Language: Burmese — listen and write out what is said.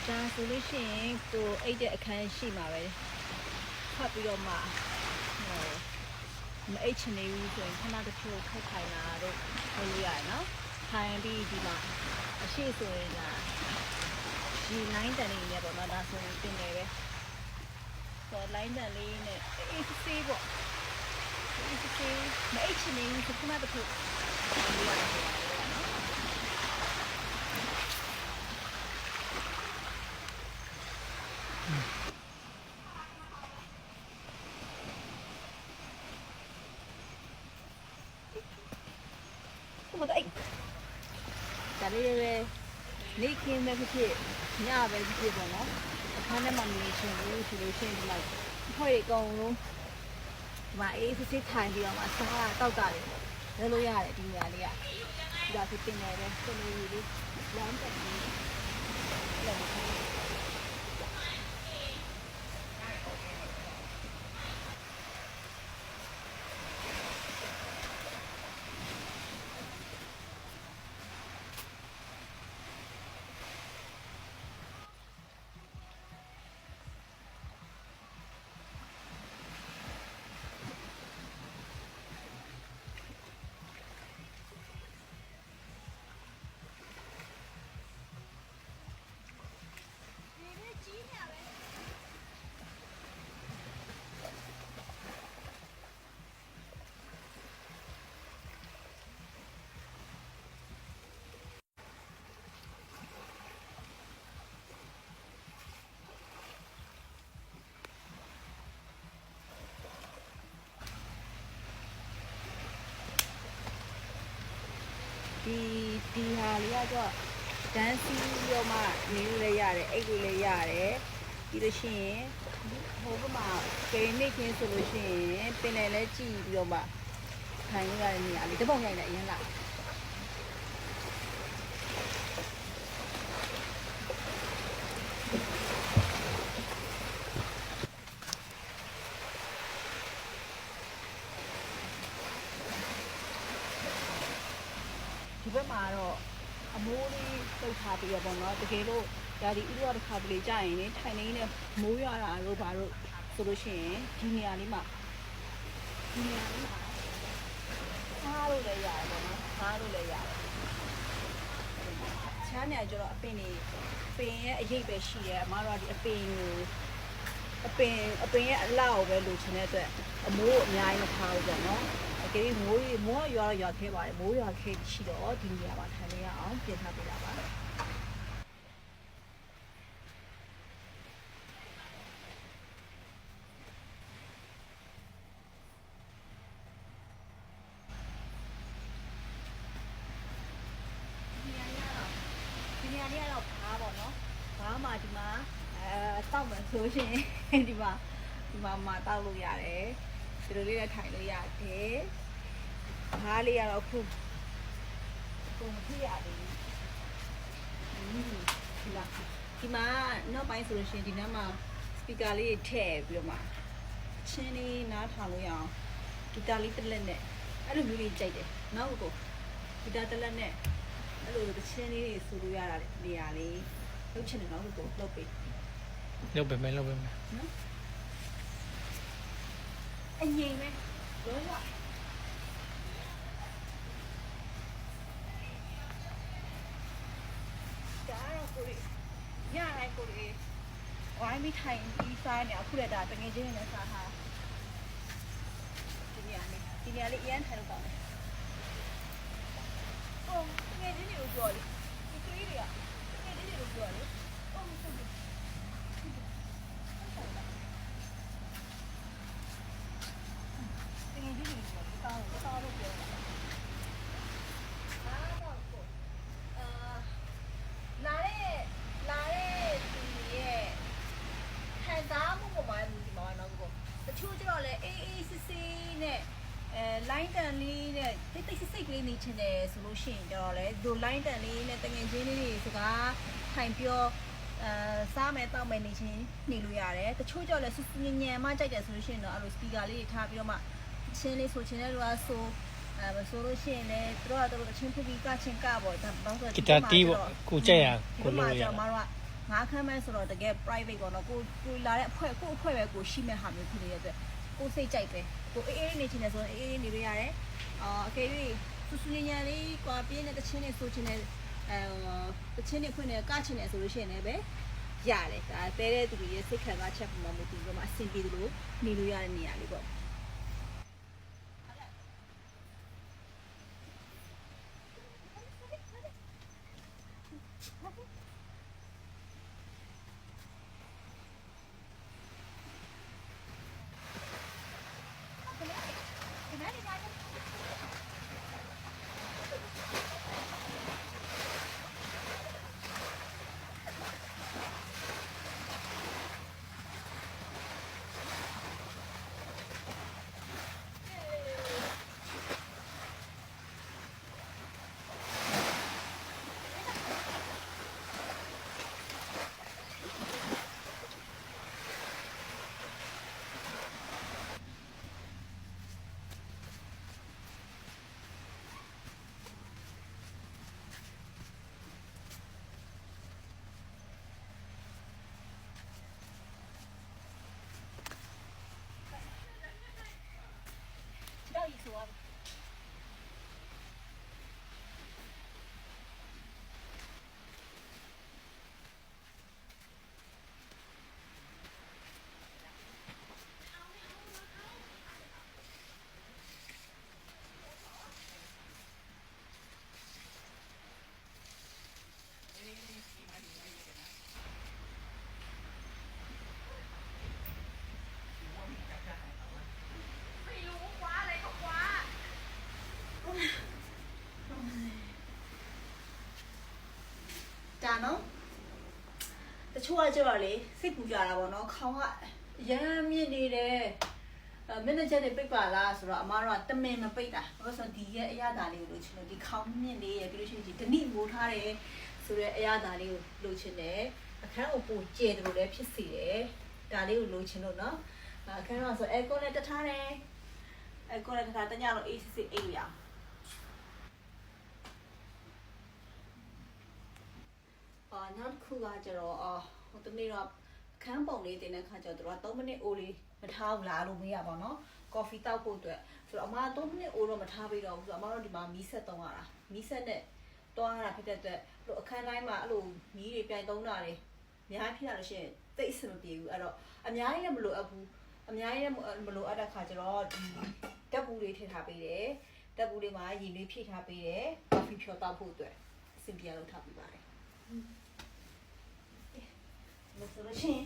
ဒါဆိုလို့ရှိရင်ကိုအိတ်တဲ့အခန်းရှိမှာပဲဖတ်ပြီးတော့မှမအိတ်ချင်နေဘူးဆိုရင်ခဏတစ်ဖြုတ်ခက်ထိုင်လာတော့လုပ်လို့ရတယ်နော်ထိုင်ပြီးဒီမှာအရှိဆိုရင်ဒါဒီလိုင်းတန်လေးနဲ့ပေါ့နော်ဒါဆိုရင်တင်နေပဲဆိုလိုင်းတန်လေးနဲ့အေးစေးပေါ့အေးစေးမအိတ်ချင်နေဘူးဆိုခဏတစ်ဖြုတ်လုပ်လို့ရတယ်နော်ဒါလေးပဲနေခင်းပဲဖြစ်ညပဲဖြစ်ပေါ့နော်အခန်းထဲမှာနေချင်လို့ဆိုလို့ရှိရင်ဒီမှာဖွဲ့အကုန်လုံးဒီမှာအေးစစ်ထိုင်ပြီးတော့မှစားတောက်တာတွေလဲလို့ရတယ်ဒီနေရာလေးကဒါဆိုတင်နေတယ်စနေရီလေးလမ်းတက်ပြီးလည်းဒီဟာလေးကတော့ဒန်းစီရောမှနေလို့လည်းရတယ်အိတ်လို့လည်းရတယ်ပြီးလို့ရှိရင်ဟိုဘက်မှာဂိမ်းနေခင်းဆိုလို့ရှိရင်ပင်လယ်လဲကြည့်ပြီးတော့မှထိုင်လို့ရတဲ့နေရာလေးတပုံရိုက်နေအရင်လားဒီဘက်မှာတော့အမိုးလေးတုတ်ထားပြီးရပေါ့နော်တကယ်လို့ဒါဒီဥရောတစ်ခါတလေကြာရင်လေထိုင်နေနဲ့မိုးရတာတို့ဘာလို့ဆိုလို့ရှိရင်ဒီနေရာလေးမှာထားလို့လည်းရတယ်ပေါ့နော်ထားလို့လည်းရတယ်ချမ်းနေကြတော့အပင်ရဲ့အရေးပဲရှိတယ်အမတို့ကဒီအပင်ရဲ့အလောက်ပဲလိုချင်တဲ့အတွက်အမိုးအများကြီးမထားဘူးပေါ့နော်ကဲမိုးရွာခဲပါတယ်မိုးရွာခဲရှိတော့ဒီနေရာမှာထိုင်နေရအောင်ပြင်ထားပေးတာပါဒီနေရာလေးကတော့ဘာပေါ့နော်ဘာမှဒီမှာတောက်မှဆိုရှင်ဒီမှာမှာတောက်လို့ရတယ်ဒီလိုလေးနဲ့ထိုင်လို့ရတယ်ဘားလေးကတော့ခုပုံမဖြစ်ရသေးဘူးဒီမှာနောက်ပိုင်းဆိုလို့ရှိရင်ဒီနားမှာစပီကာလေးထည့်ပြီးတော့မှချင်းလေးနားထောင်လို့ရအောင်ဂီတာလေးတစ်လက်နဲ့အဲ့လိုမျိုးလေးကြိုက်တယ်နောက်ကိုဂီတာတစ်လက်နဲ့အဲ့လိုချင်းလေးဆိုလို့ရတာနေရာလေးလှုပ်ချင်တယ်နောက်ကိုလှုပ်ပေးလုပ်ပေးမယ်နော်အငြိမ်ပဲရောရဒါတော့ကိုရီရလိုက်ကိုရီဝိုင်းပြီးထိုင်ပြီးစားနေအခုလည်းဒါတငယ်ချင်းနဲ့စားထားဒီနေရာလေးအရင်ထိုင်လို့ကောင်းတယ်ဟုတ်တငယ်ချင်းတွေကိုပြောလေဒီကလေးတွေကတငယ်ချင်းတွေကိုပြောလေဟုတ်ဟုတ်တငယ်ချင်းတွေကိုတောင်းလို့ပြောတာလာတဲ့ဒီရဲ့ခံစားမှုပေါ်မှာဒီမှာတော့တချို့ကျတော့လေအေးစစ်နဲ့လိုင်းတန်လေးနဲ့တိတ်စိတ်ကလေးနေချင်တယ်ဆိုလို့ရှိရင်ကျတော့လေဒီလိုင်းတန်လေးနဲ့တငယ်ချင်းလေးတွေစကားထိုင်ပြောစားမယ်တောက်မယ်နေချင်းနေလို့ရတယ်တချို့ကျတော့လေစညံမှကြိုက်တယ်ဆိုလို့ရှိရင်တော့အဲ့လိုစပီကာလေးတွေထားပြီးတော့မှချင်းလေးဆိုချင်းလေးတို့ကဆိုဆိုလို့ရှိရင်လည်းတို့ကတော့အချင်းဖူပြီးကချင်းကပေါ့ဒါဘာလို့ဆိုဂီတာတီးပေါ့ကိုကြက်ရကိုလို့ရမတို့က ငါးခမ်းမဲဆိုတော့တကယ် private ပေါ့နော်ကိုလာတဲ့အဖွဲ့ကိုအဖွဲ့ပဲကိုရှိမဲ့ဟာမျိုးဖြစ်နေတဲ့အတွက်ကိုစိတ်ကြိုက်ပဲကိုအေးနေချင်တယ်ဆိုရင်အေးနေလို့ရတယ်အကယ်၍စူးစူးညံ့ညံ့လေးကွာပြင်းတဲ့တချင်းတွေဆိုချင်တယ်တချင်းတွေဖွင့်နေကချင်တယ်ဆိုလို့ရှိရင်လည်းပဲရတယ်ဒါတဲတဲ့သူတွေရဲ့စိတ်ခံစားချက်ပုံမှန်မူတည်ပြီးတော့မှအဆင်ပြေသလိုနေလို့ရတဲ့နေရာလေးပေါ့ဒါနော်တချို့ကကြတော့လေစိတ်ပူကြတာပေါ့နော်ခေါင်းကရမ်းမြင့်နေတယ်မန်နေဂျာတွေပိတ်ပါလားဆိုတော့အမတို့ကတမင်မပိတ်တာဘာလို့ဆိုဒီရဲ့အရသာလေးကိုလိုချင်လို့ဒီခေါင်းမြင့်လေးရပြီးလို့ရှိရင်ဒီဓနိမိုးထားတယ်ဆိုတော့အရသာလေးကိုလိုချင်တယ်အခန်းကိုပိုကျဲတယ်လို့လည်းဖြစ်စီတယ်ဒါလေးကိုလိုချင်လို့နော်အခန်းတော့ဆိုအဲကွန်နဲ့တထားတယ်အဲကွန်နဲ့တထားတညလုံးအေးစစ်အိတ်ရအောင်နောက်တစ်ခုကကျတော့ဟိုတနေ့တော့ခန်းပုံလေးတင်တဲ့ခါကျတော့သူက3မိနစ်အိုးလေးမထားဘူးလားလို့မေးရပါတော့ကော်ဖီတောက်ဖို့အတွက်ဆိုတော့အမက3မိနစ်အိုးတော့မထားပြီးတော့ဘူးဆိုတော့အမတို့ဒီမှာမီးဆက်သုံးရတာမီးဆက်နဲ့တွားရတာဖြစ်တဲ့အတွက်လို့အခန်းတိုင်းမှာအဲ့လိုမီးတွေပြိုင်သုံးတာတွေအများကြီးဖြစ်လာလို့ရှိရင်သိအဆင်မပြေဘူးအဲ့တော့အများကြီးလည်းမလိုအပ်ဘူးအများကြီးလည်းမလိုအပ်တဲ့ခါကျတော့ဒီတက်ပူလေးထည့်ထားပေးတယ်တက်ပူလေးမှာရေလေးဖြည့်ထားပေးတယ်ကော်ဖီဖြောတောက်ဖို့အတွက်အဆင်ပြေအောင်လုပ်ထားပေးပါတယ်လို့ဆိုလို့ရှိရင်